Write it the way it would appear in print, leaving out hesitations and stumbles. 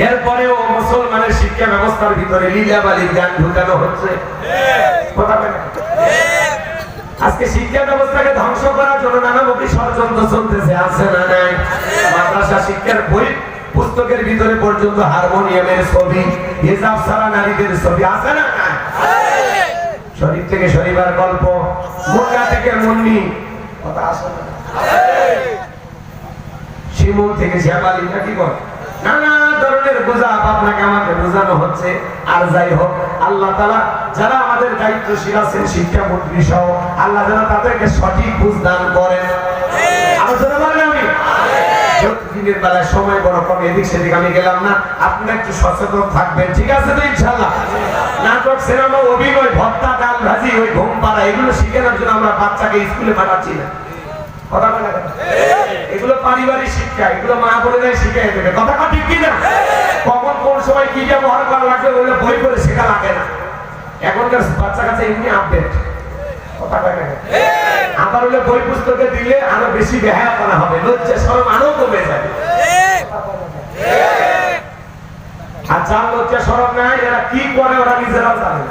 এরপরেও মুসলমানের শিক্ষা ব্যবস্থার ভিতরে লীলাবালির গান ঢুকানো হচ্ছে। আজকে শিক্ষা ব্যবস্থাকে ধ্বংস করার জন্য নানামুখী ষড়যন্ত্র চলতেছে, আছে না নাই? মাদ্রাসা শিক্ষার বই পুস্তকের ভিতরে পর্যন্ত হারমোনিয়ামের ছবি, হিজাব ছাড়া নারীদের ছবি, আছে না নাই? শরীফ থেকে শরীফার গল্প, মুন্না থেকে মুন্নি, কথা আছে না? শিমুল থেকে শ্যামালি, নাকি বল? নানা ধরনের বোঝা আপনাকে আমাকে বোঝানো হচ্ছে। আর যাই হোক, আল্লাহ তাআলা যারা আমাদের দায়িত্বশীল আছেন, শিক্ষামন্ত্রী সহ, আল্লাহ যেন তাদেরকে সঠিক বুঝ দান করেন। আলোচনা করেন। আমি দিনের বেলায় সময় বড় কম, এদিক সেদিক আমি গেলাম না, আপনি একটু সচেতন থাকবেন, ঠিক আছে তো ইনশাআল্লাহ? নাটক, সিনেমা, অভিনয়, ভত্তা, ডাল ভাজি, ওই ঘুম পাড়া, এগুলো শিখানোর জন্য আমরা বাচ্চাকে স্কুলে পাঠাচ্ছি না। কথা বলে না, এগুলো পারিবারিক শিক্ষা, এগুলো মা বোনেরাই শিখিয়ে দেবে। কথা ঠিক কি না? কখন কোন সময় কি ব্যবহার করা লাগবে ওগুলো বই করে শেখা লাগে না। এখনকার বাচ্চা কাছে এমনি আপডেট। কথা বলে না, আবার হলে বই পুস্তকে দিলে আরো বেশি বেহায়া করা হবে, লজ্জা শরম আরো কমে যাবে। আর যার লজ্জা শরম নাই, এরা কি করে ওরা নিজেরাও জানে।